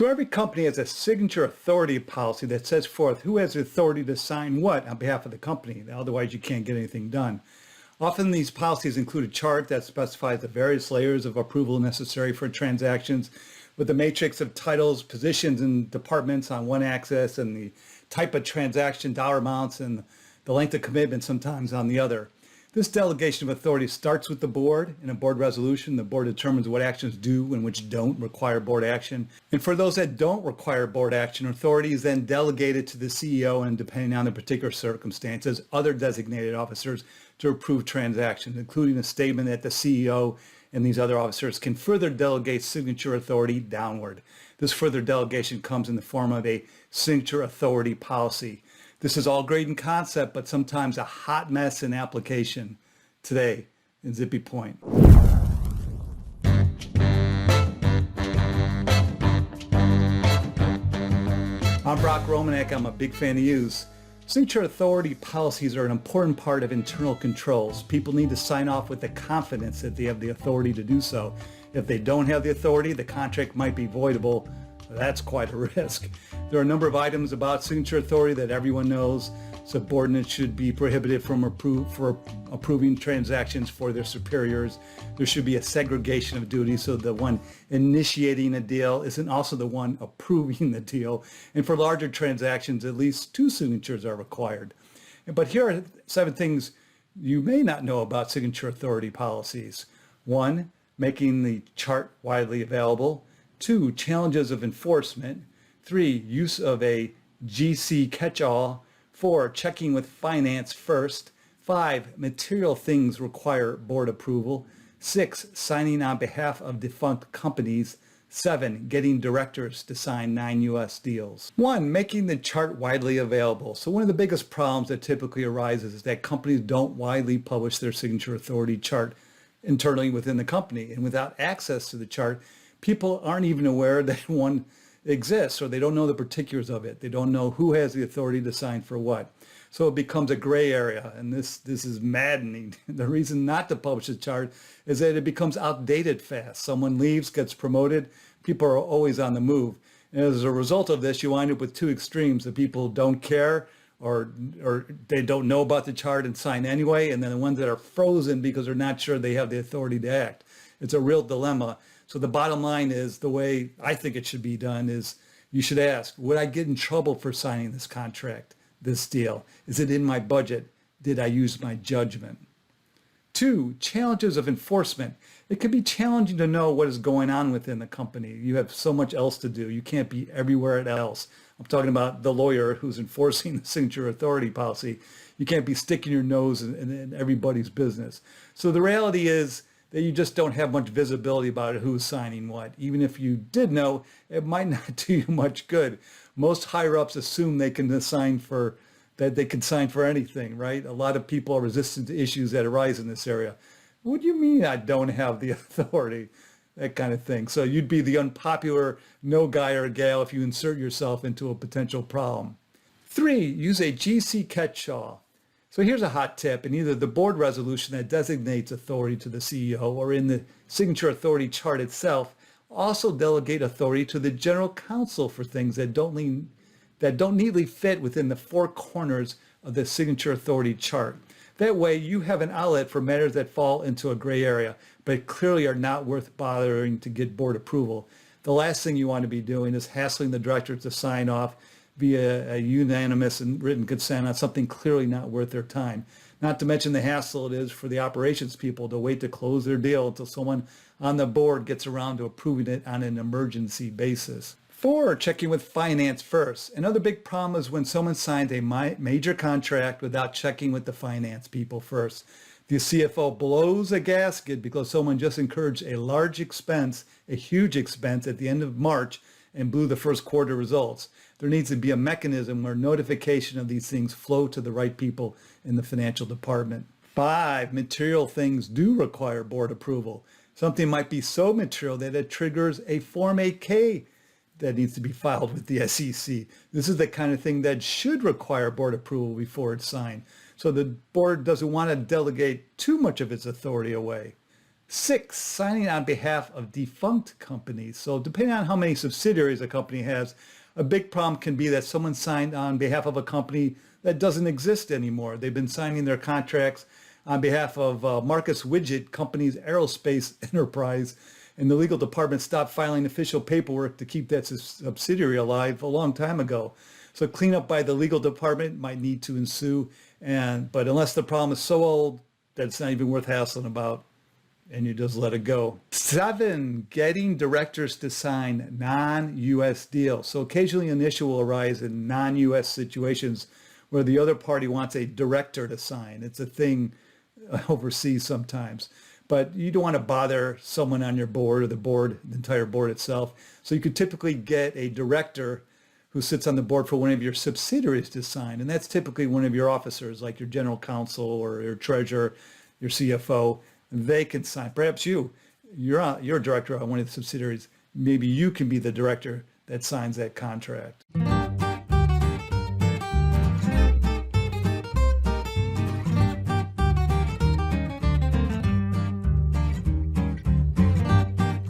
So every company has a signature authority policy that sets forth who has the authority to sign what on behalf of the company. Otherwise, you can't get anything done. Often these policies include a chart that specifies the various layers of approval necessary for transactions, with a matrix of titles, positions, and departments on one axis, and the type of transaction, dollar amounts, and the length of commitment sometimes on the other. This delegation of authority starts with the board. In a board resolution, the board determines what actions do and which don't require board action. And for those that don't require board action, authority is then delegated to the CEO and, depending on the particular circumstances, other designated officers to approve transactions, including a statement that the CEO and these other officers can further delegate signature authority downward. This further delegation comes in the form of a signature authority policy. This is all great in concept, but sometimes a hot mess in application today in Zippy Point. I'm Brock Romanek. I'm a big fan of use. Signature authority policies are an important part of internal controls. People need to sign off with the confidence that they have the authority to do so. If they don't have the authority, the contract might be voidable. That's quite a risk. There are a number of items about signature authority that everyone knows. Subordinates should be prohibited from approving transactions for their superiors. There should be a segregation of duties so the one initiating a deal isn't also the one approving the deal. And for larger transactions, at least 2 signatures are required. But here are 7 things you may not know about signature authority policies. 1, making the chart widely available. 2, challenges of enforcement. 3, use of a GC catch-all. 4, checking with finance first. 5, material things require board approval. 6, signing on behalf of defunct companies. 7, getting directors to sign nonUS deals. 1, making the chart widely available. So one of the biggest problems that typically arises is that companies don't widely publish their signature authority chart internally within the company. And without access to the chart, people aren't even aware that one exists, or they don't know the particulars of it. They don't know who has the authority to sign for what. So it becomes a gray area, and this is maddening. The reason not to publish a chart is that it becomes outdated fast. Someone leaves, gets promoted, people are always on the move. And as a result of this, you wind up with 2 extremes. The people don't care, or they don't know about the chart and sign anyway, and then the ones that are frozen because they're not sure they have the authority to act. It's a real dilemma. So the bottom line is, the way I think it should be done is, you should ask, would I get in trouble for signing this contract, this deal? Is it in my budget? Did I use my judgment? 2, challenges of enforcement. It can be challenging to know what is going on within the company. You have so much else to do. You can't be everywhere else. I'm talking about the lawyer who's enforcing the signature authority policy. You can't be sticking your nose in everybody's business. So the reality is that you just don't have much visibility about who's signing what. Even if you did know, it might not do you much good. Most higher-ups assume they can sign for anything, right? A lot of people are resistant to issues that arise in this area. What do you mean I don't have the authority? That kind of thing. So you'd be the unpopular no guy or gal if you insert yourself into a potential problem. 3, use a GC catch-all. So here's a hot tip. In either the board resolution that designates authority to the CEO or in the signature authority chart itself, also delegate authority to the general counsel for things that don't neatly fit within the 4 corners of the signature authority chart. That way you have an outlet for matters that fall into a gray area, but clearly are not worth bothering to get board approval. The last thing you want to be doing is hassling the directors to sign off via a unanimous and written consent on something clearly not worth their time. Not to mention the hassle it is for the operations people to wait to close their deal until someone on the board gets around to approving it on an emergency basis. 4, checking with finance first. Another big problem is when someone signs a major contract without checking with the finance people first. The CFO blows a gasket because someone just encouraged a large expense, a huge expense at the end of March, and blew the first quarter results. There needs to be a mechanism where notification of these things flow to the right people in the financial department. 5, material things do require board approval. Something might be so material that it triggers a Form 8K that needs to be filed with the SEC. This is the kind of thing that should require board approval before it's signed. So the board doesn't want to delegate too much of its authority away. 6, signing on behalf of defunct companies. So depending on how many subsidiaries a company has, a big problem can be that someone signed on behalf of a company that doesn't exist anymore. They've been signing their contracts on behalf of Marcus Widget Company's aerospace enterprise, and the legal department stopped filing official paperwork to keep that subsidiary alive a long time ago. So cleanup by the legal department might need to ensue, but unless the problem is so old that it's not even worth hassling about, and you just let it go. 7, getting directors to sign non-US deals. So occasionally an issue will arise in non-US situations where the other party wants a director to sign. It's a thing overseas sometimes. But you don't want to bother someone on your board or the entire board itself. So you could typically get a director who sits on the board for one of your subsidiaries to sign. And that's typically one of your officers, like your general counsel or your treasurer, your CFO. They can sign. Perhaps you're a director on one of the subsidiaries. Maybe you can be the director that signs that contract.